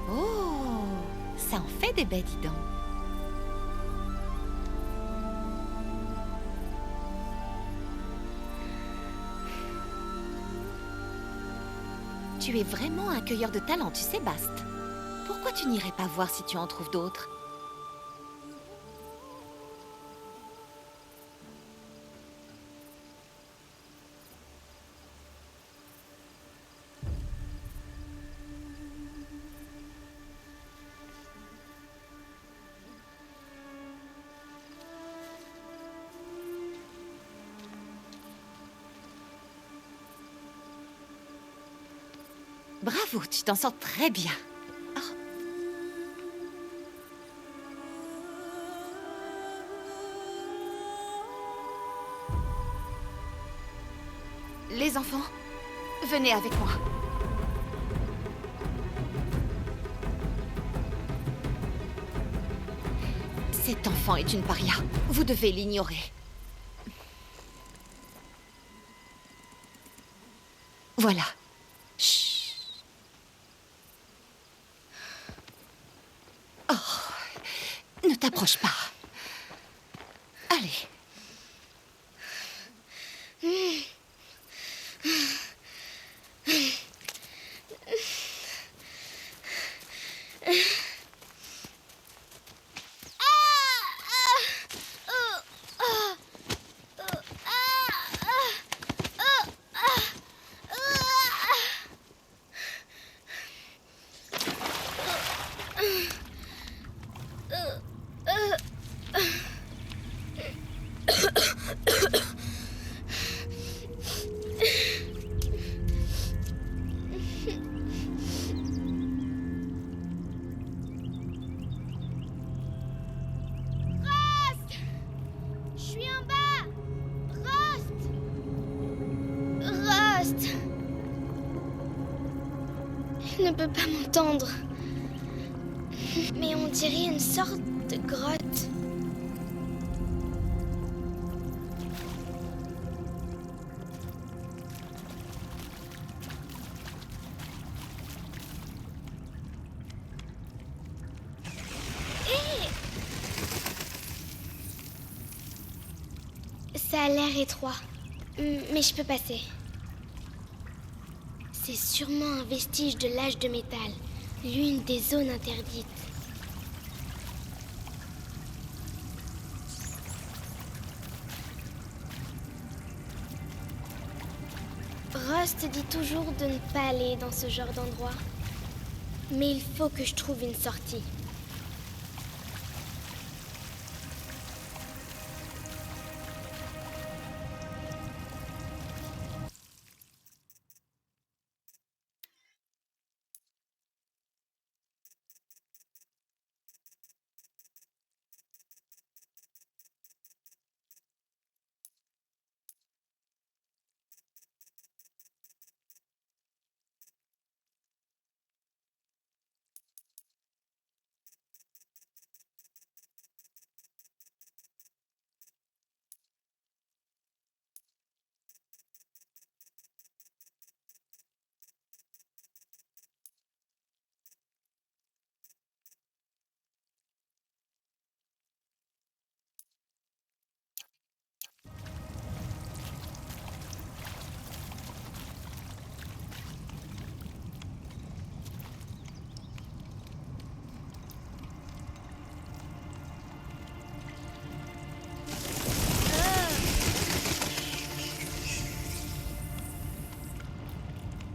Oh, ça en fait des baies, dis donc. Tu es vraiment un cueilleur de talent, tu sais, Bast. Pourquoi tu n'irais pas voir si tu en trouves d'autres? Bravo, tu t'en sors très bien. Oh. Les enfants, venez avec moi. Cet enfant est une paria. Vous devez l'ignorer. Voilà. Chut. Oh, ne t'approche pas. Allez. Il ne peut pas m'entendre. Mais on dirait une sorte de grotte. Hé! Ça a l'air étroit, mais je peux passer. C'est sûrement un vestige de l'âge de métal, l'une des zones interdites. Rust dit toujours de ne pas aller dans ce genre d'endroit. Mais il faut que je trouve une sortie.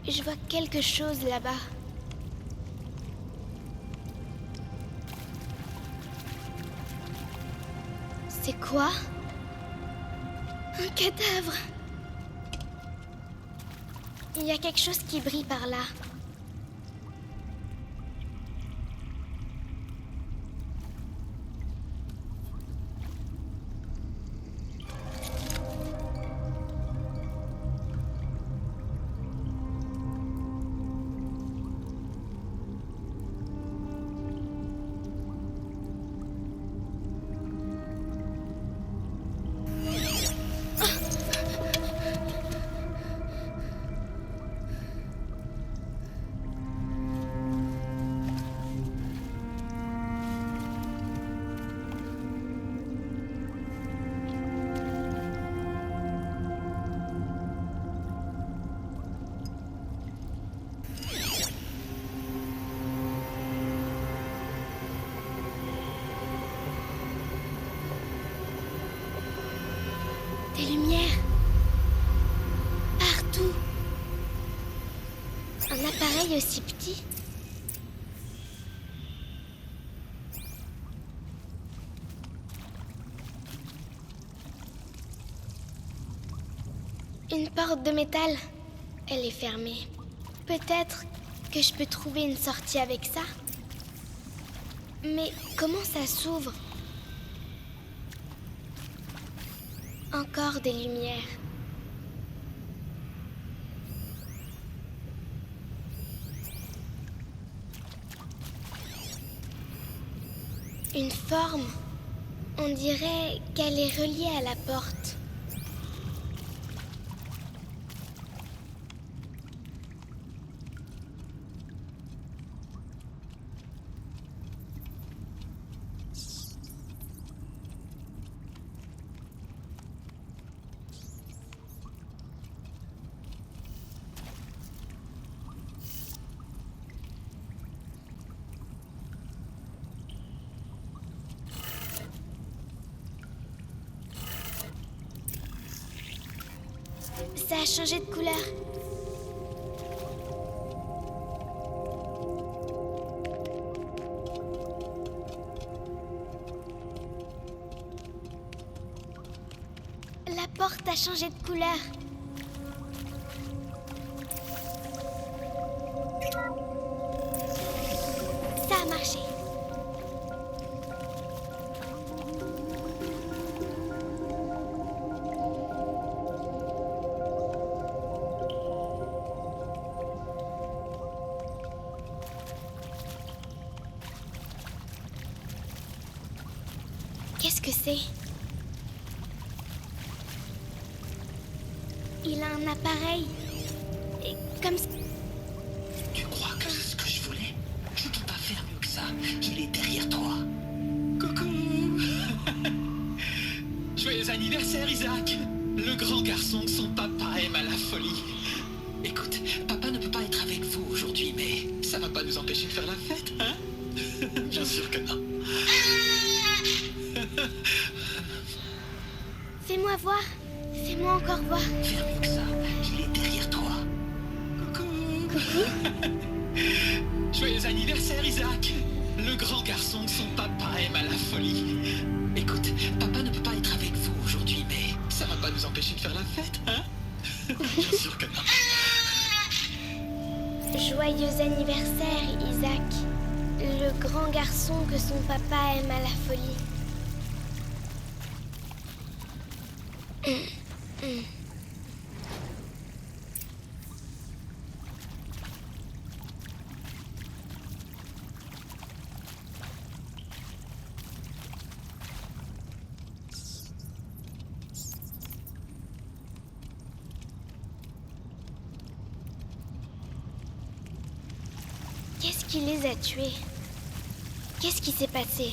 Je vois quelque chose là-bas. C'est quoi? Un cadavre! Il y a quelque chose qui brille par là. taille aussi petit? Une porte de métal. Elle est fermée. Peut-être que je peux trouver une sortie avec ça? Mais comment ça s'ouvre? Encore des lumières. Une forme. On dirait qu'elle est reliée à la porte. Ça a changé de couleur. La porte a changé de couleur. Ça a marché. Qu'est-ce que c'est? Il a un appareil. Et comme... Tu crois que c'est ce que je voulais? Je ne peux pas faire mieux que ça. Il est derrière toi. Coucou. Joyeux anniversaire, Isaac. Le grand garçon que son papa aime à la folie. Écoute, papa ne peut pas être avec vous aujourd'hui, mais ça va pas nous empêcher de faire la fête, hein? Bien sûr que non. Fais-moi voir. Fais-moi encore voir. Faire mieux que ça. Il est derrière toi. Coucou. Joyeux anniversaire, Isaac. Le grand garçon que son papa aime à la folie. Écoute, papa ne peut pas être avec vous aujourd'hui, mais ça va pas nous empêcher de faire la fête, hein? Bien sûr que non. Joyeux anniversaire, Isaac. Le grand garçon que son papa aime à la folie. Qu'est-ce qui les a tués? Qu'est-ce qui s'est passé?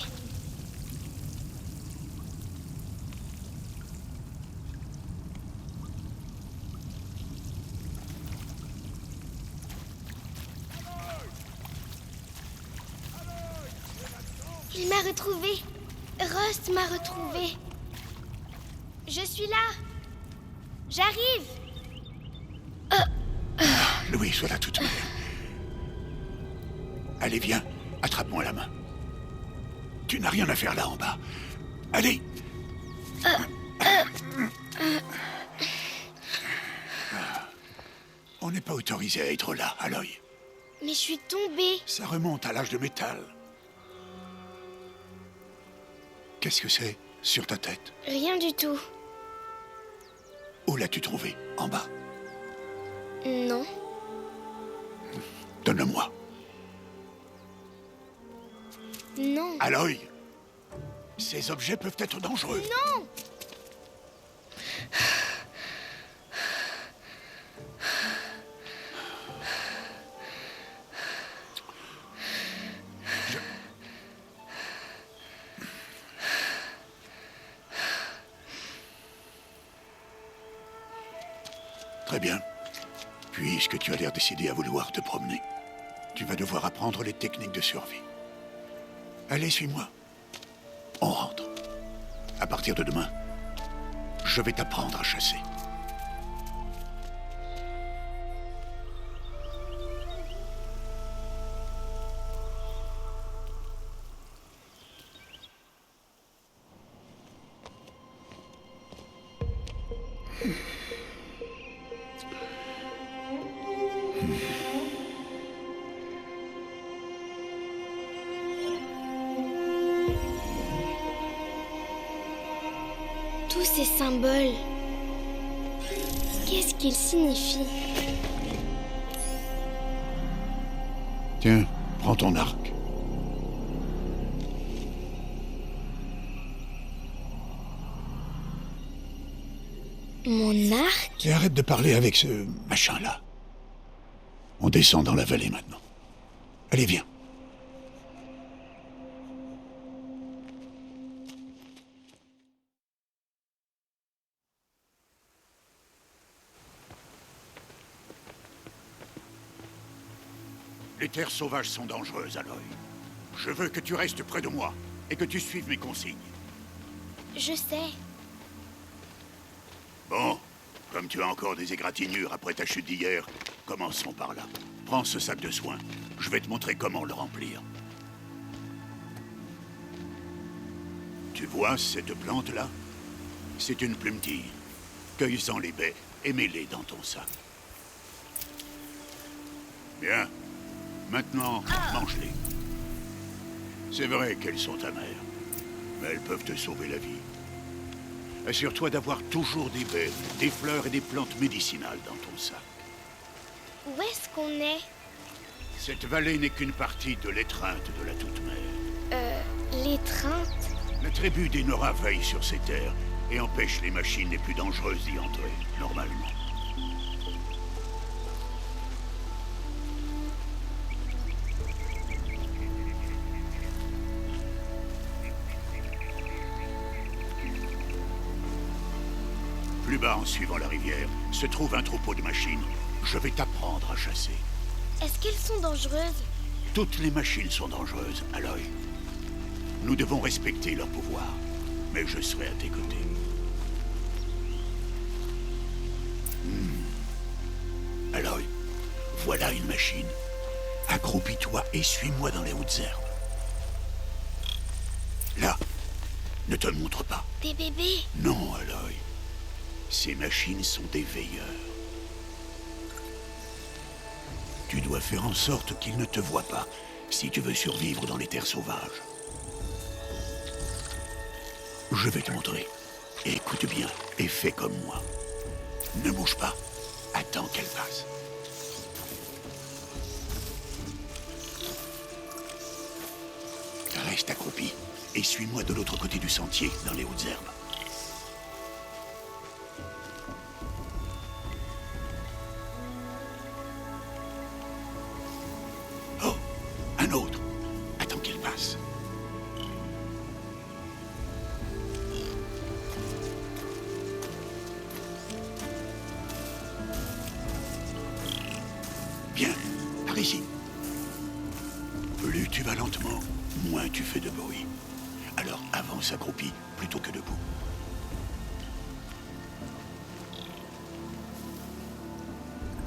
Il m'a retrouvé. Rust m'a retrouvé. Je suis là. J'arrive. Louis, voilà toute belle. Allez, viens, attrape-moi la main. Tu n'as rien à faire là en bas. Allez. On n'est pas autorisé à être là, Aloy. Mais je suis tombée. Ça remonte à l'âge de métal. Qu'est-ce que c'est sur ta tête? Rien du tout. Où l'as-tu trouvé? En bas? Non. Donne-le-moi. Non. Aloy, ces objets peuvent être dangereux. Non. Très bien. Puisque tu as l'air décidé à vouloir te promener, tu vas devoir apprendre les techniques de survie. Allez, suis-moi. On rentre. À partir de demain, je vais t'apprendre à chasser. ces symboles? Qu'est-ce qu'ils signifient? Tiens, prends ton arc. Mon arc? Et arrête de parler avec ce machin-là. On descend dans la vallée maintenant. Allez, viens. Les terres sauvages sont dangereuses, Aloy. Je veux que tu restes près de moi et que tu suives mes consignes. Je sais. Bon, comme tu as encore des égratignures après ta chute d'hier, commençons par là. Prends ce sac de soins. Je vais te montrer comment le remplir. Tu vois cette plante-là? C'est une plumetille. Cueille-en les baies et mets-les dans ton sac. Bien. Maintenant, mange-les. C'est vrai qu'elles sont amères, mais elles peuvent te sauver la vie. Assure-toi d'avoir toujours des baies, des fleurs et des plantes médicinales dans ton sac. Où est-ce qu'on est? Cette vallée n'est qu'une partie de l'étreinte de la Toute-Mère. L'étreinte? La tribu des Nora veille sur ces terres et empêche les machines les plus dangereuses d'y entrer, normalement. Plus bas, en suivant la rivière, se trouve un troupeau de machines. Je vais t'apprendre à chasser. Est-ce qu'elles sont dangereuses? Toutes les machines sont dangereuses, Aloy. Nous devons respecter leur pouvoir, mais je serai à tes côtés. Aloy, voilà une machine. Accroupis-toi et suis-moi dans les hautes herbes. Là, ne te montre pas. Des bébés? Non, Aloy. Ces machines sont des veilleurs. Tu dois faire en sorte qu'ils ne te voient pas, si tu veux survivre dans les terres sauvages. Je vais te montrer. Écoute bien et fais comme moi. Ne bouge pas. Attends qu'elle passe. Reste accroupi et suis-moi de l'autre côté du sentier, dans les hautes herbes. Oh, un autre. Attends qu'il passe. Bien, par ici. Plus tu vas lentement, moins tu fais de bruit. Alors avance accroupi plutôt que debout.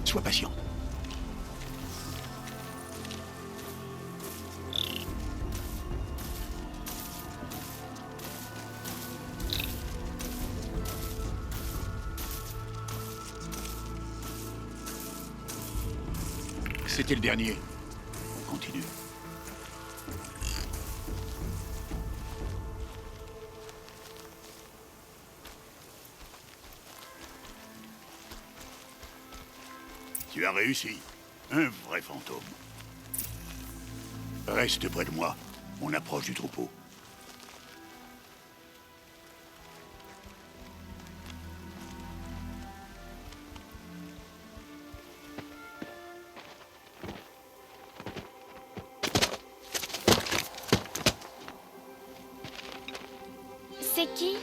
Sois patient. C'était le dernier. On continue. Tu as réussi. Un vrai fantôme. Reste près de moi. On approche du troupeau. C'est qui?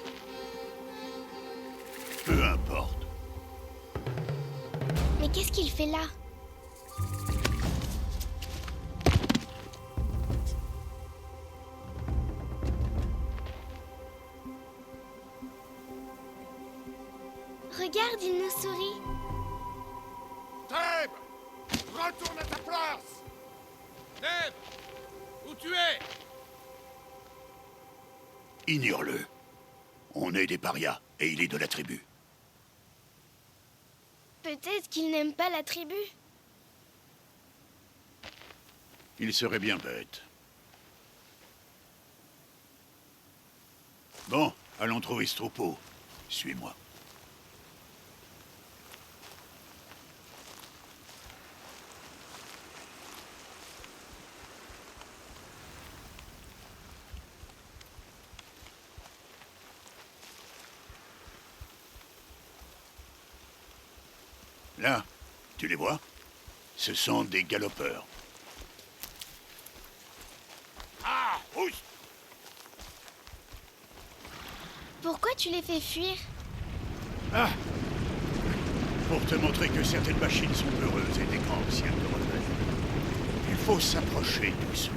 Peu importe. Mais qu'est-ce qu'il fait là? Regarde, il nous sourit. Treb! Retourne à ta place! Neb! Où tu es? Ignore-le. On est des parias et il est de la tribu. Peut-être qu'il n'aime pas la tribu. Il serait bien bête. Bon, allons trouver ce troupeau. Suis-moi. Là, tu les vois? Ce sont des galopeurs. Ah, ouch! Pourquoi tu les fais fuir? Ah! Pour te montrer que certaines machines sont peureuses et des grands si elles te repèrent. Il faut s'approcher doucement.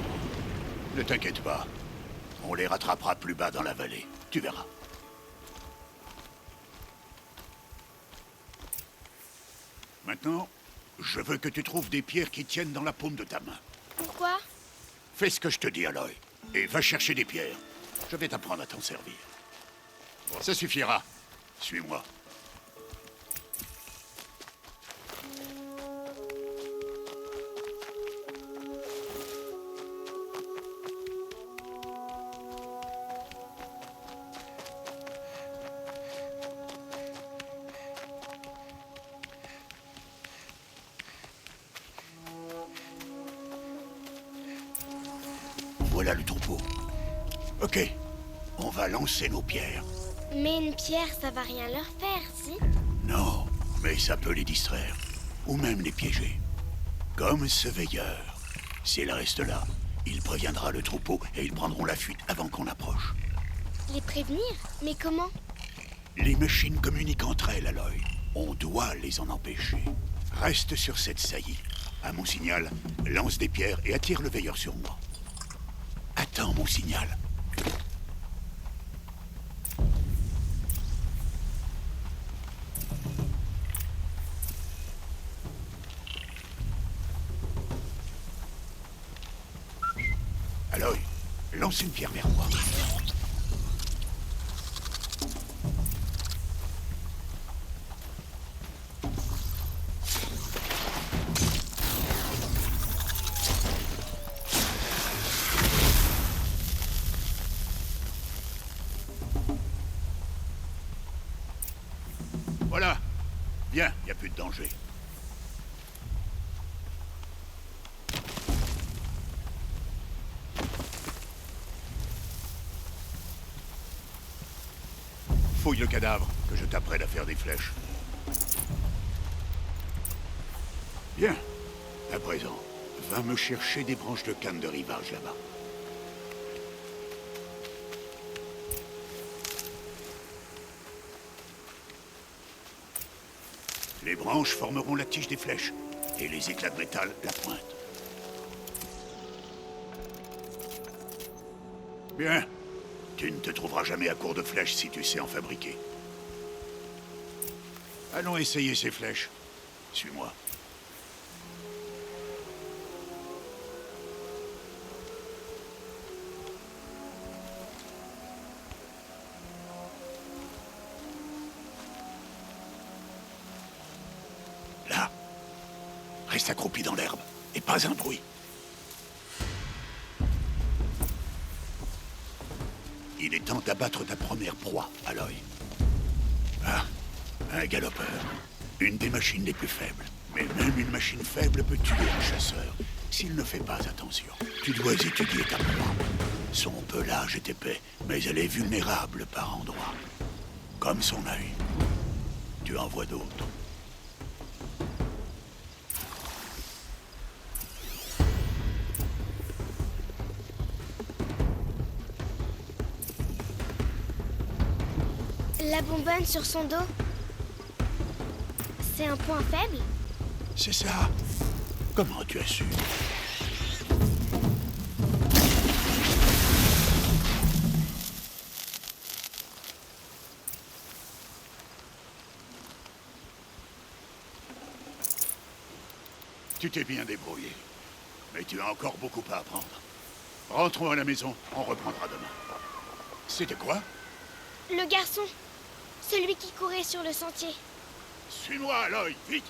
Ne t'inquiète pas. On les rattrapera plus bas dans la vallée. Tu verras. Maintenant, je veux que tu trouves des pierres qui tiennent dans la paume de ta main. Pourquoi? Fais ce que je te dis, Aloy. Et va chercher des pierres. Je vais t'apprendre à t'en servir. Ça suffira. Suis-moi. Voilà le troupeau. Ok, on va lancer nos pierres. Mais une pierre, ça va rien leur faire, si? Non, mais ça peut les distraire. Ou même les piéger. Comme ce veilleur. S'il reste là, il préviendra le troupeau et ils prendront la fuite avant qu'on approche. Les prévenir? Mais comment? Les machines communiquent entre elles, Aloy. On doit les en empêcher. Reste sur cette saillie. À mon signal, lance des pierres et attire le veilleur sur moi. Attends mon signal. Aloy, lance une pierre vers moi. Voilà. Bien, il n'y a plus de danger. Fouille le cadavre, que je t'apprenne à faire des flèches. Bien. À présent, va me chercher des branches de canne de rivage là-bas. Les branches formeront la tige des flèches, et les éclats de métal la pointe. Bien. Tu ne te trouveras jamais à court de flèches si tu sais en fabriquer. Allons essayer ces flèches. Suis-moi. Là. Reste accroupi dans l'herbe, et pas un bruit. Il est temps d'abattre ta première proie, Aloy. Ah, un galopeur. Une des machines les plus faibles. Mais même une machine faible peut tuer un chasseur, s'il ne fait pas attention. Tu dois étudier ta proie. Son pelage est épais, mais elle est vulnérable par endroits. Comme son œil. Tu en vois d'autres. La bonbonne sur son dos, c'est un point faible? C'est ça. Comment tu as su? Tu t'es bien débrouillé. Mais tu as encore beaucoup à apprendre. Rentrons à la maison, on reprendra demain. C'était quoi? Le garçon, celui qui courait sur le sentier. Suis-moi, Aloy, vite!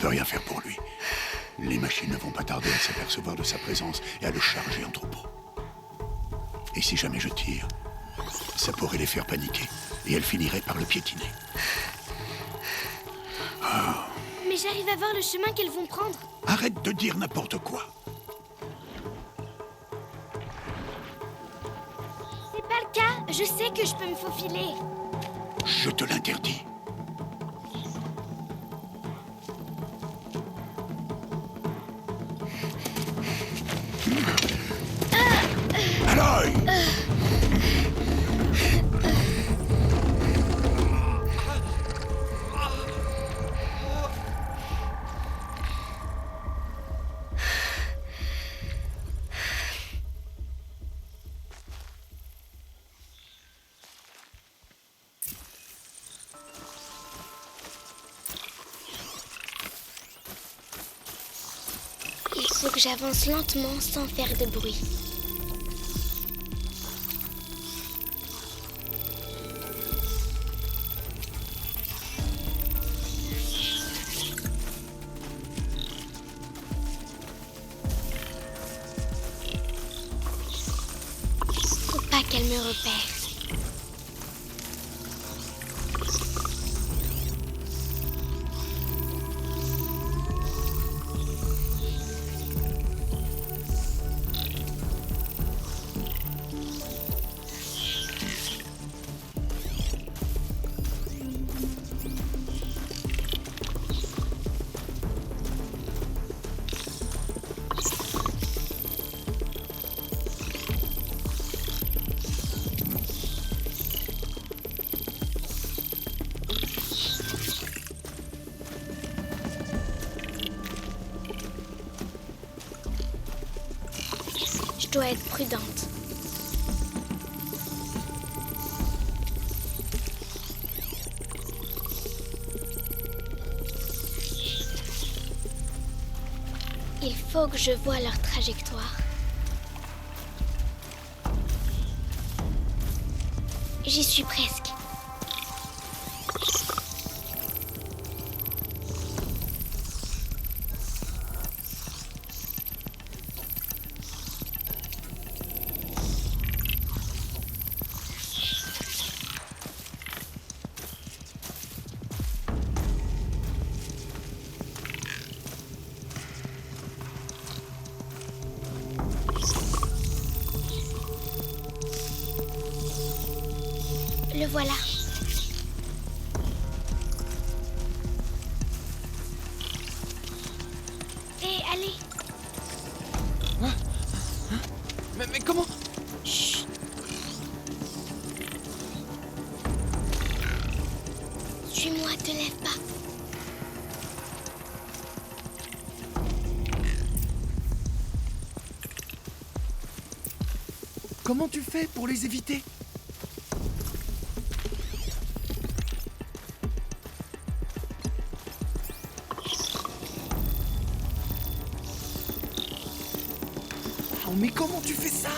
peux rien faire pour lui. Les machines ne vont pas tarder à s'apercevoir de sa présence et à le charger en troupeau. Et si jamais je tire, ça pourrait les faire paniquer et elles finiraient par le piétiner. Mais j'arrive à voir le chemin qu'elles vont prendre. Arrête de dire n'importe quoi. C'est pas le cas. Je sais que je peux me faufiler. Je te l'interdis. Aloy! Il faut que j'avance lentement sans faire de bruit. Faut pas qu'elle me repère. Je dois être prudente. Il faut que je voie leur trajectoire. J'y suis presque. Le voilà. Hé, allez. Mais comment? Chut. Suis-moi, te lève pas. Comment tu fais pour les éviter? Oh, mais comment tu fais ça?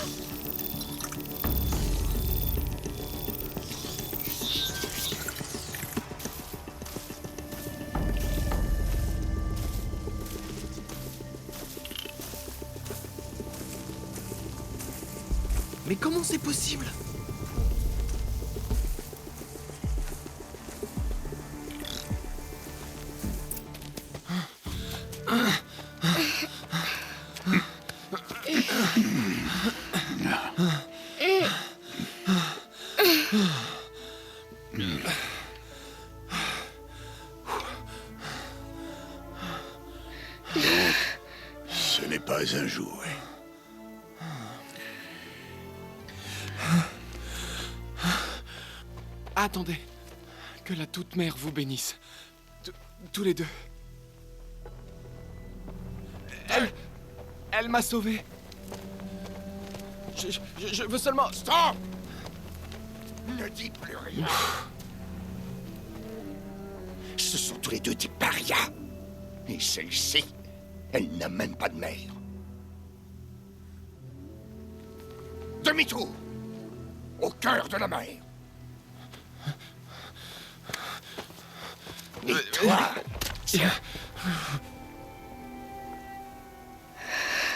Mais comment c'est possible? Ce n'est pas un jouet. Attendez. Que la toute-mère vous bénisse. Tous les deux. Elle m'a sauvé. Je veux seulement... Stop! Ne dis plus rien. Ce sont tous les deux des parias. Et celle-ci, elle n'a même pas de mère. Demi-tour! Au cœur de la mer. Et toi, tiens,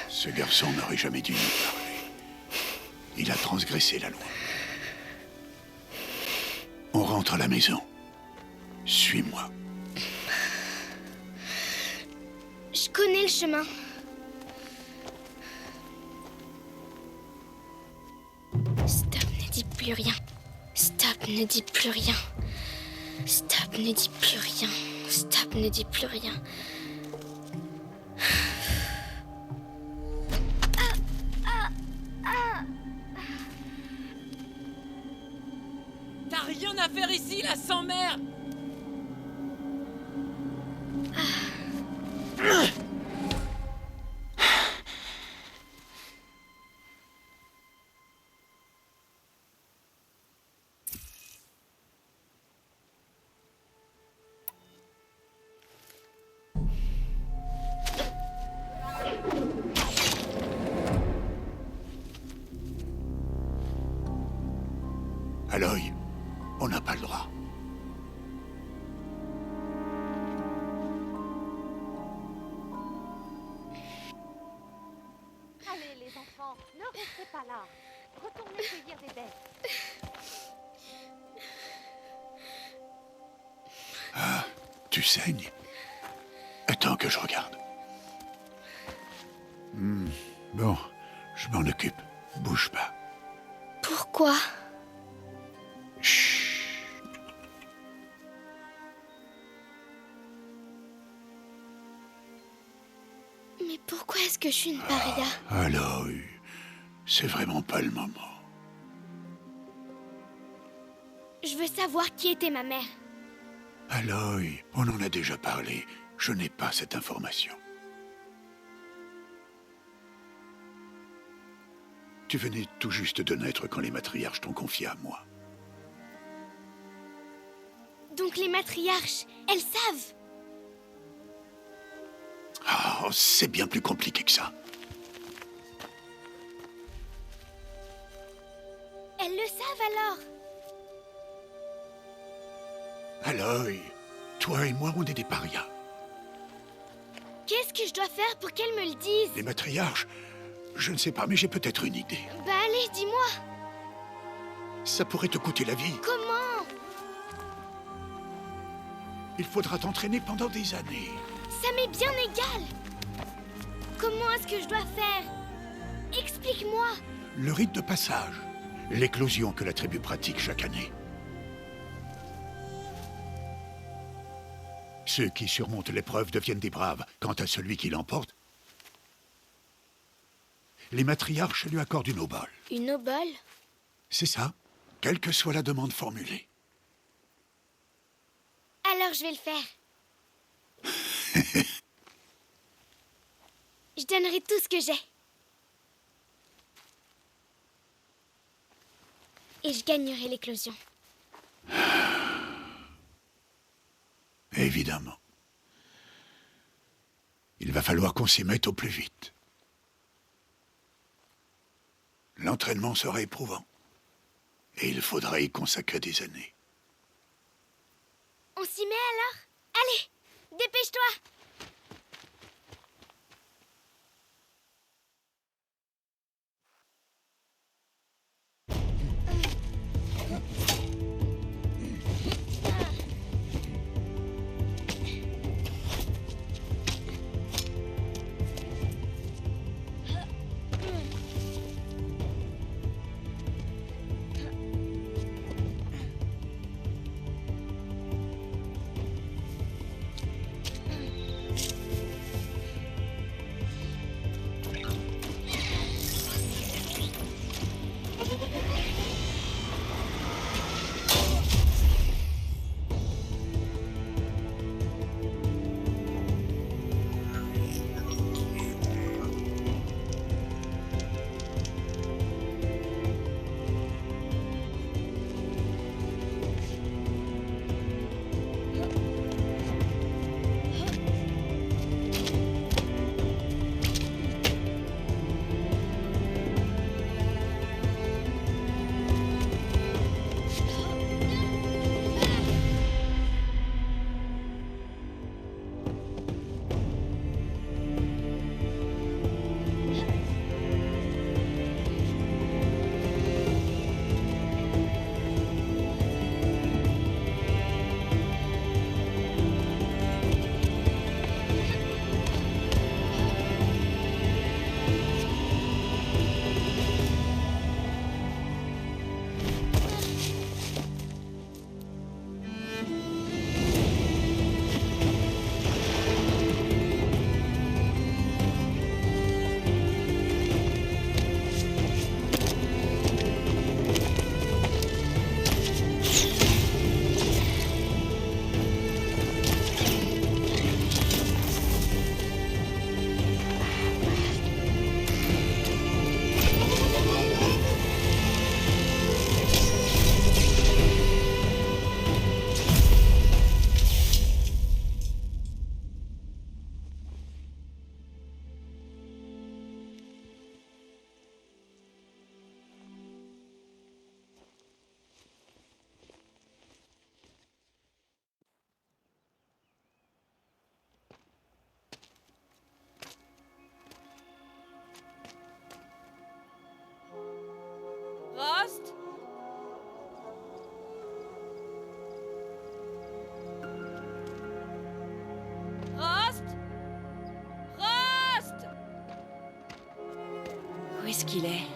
Ce garçon n'aurait jamais dû nous parler. Il a transgressé la loi. On rentre à la maison. Suis-moi. Je connais le chemin. Stop, ne dis plus rien. Stop, ne dis plus rien. Stop, ne dis plus rien. Stop, ne dis plus rien. T'as rien à faire ici, la sans-mère! Aloy, on n'a pas le droit. Allez, les enfants, ne restez pas là. Retournez cueillir des baies. Ah, tu saignes? Attends que je regarde. Bon, je m'en occupe. Bouge pas. Pourquoi? Chut. Mais pourquoi est-ce que je suis une paria? Aloy, c'est vraiment pas le moment. Je veux savoir qui était ma mère. Aloy, on en a déjà parlé. Je n'ai pas cette information. Tu venais tout juste de naître quand les matriarches t'ont confié à moi. Donc les matriarches, elles savent. Oh, c'est bien plus compliqué que ça. Elles le savent alors. Aloy, toi et moi, on est des parias. Qu'est-ce que je dois faire pour qu'elles me le disent? Les matriarches, je ne sais pas, mais j'ai peut-être une idée. Bah allez, dis-moi. Ça pourrait te coûter la vie. Comment? Il faudra t'entraîner pendant des années. Ça m'est bien égal. Comment est-ce que je dois faire? Explique-moi. Le rite de passage, l'éclosion que la tribu pratique chaque année. Ceux qui surmontent l'épreuve deviennent des braves. Quant à celui qui l'emporte, les matriarches lui accordent une obole. Une obole? C'est ça, quelle que soit la demande formulée. Alors je vais le faire. Je donnerai tout ce que j'ai. Et je gagnerai l'éclosion. Évidemment. Il va falloir qu'on s'y mette au plus vite. L'entraînement sera éprouvant. Et il faudra y consacrer des années. On s'y met alors? Allez, dépêche-toi! qu'il est?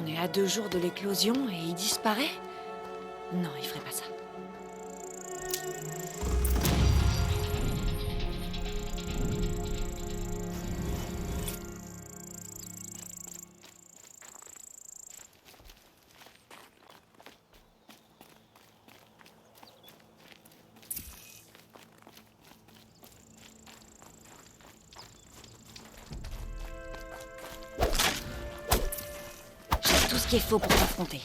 On est à 2 jours de l'éclosion et il disparaît? Non, il ferait pas ça. J'ai tout ce qu'il faut pour t'affronter.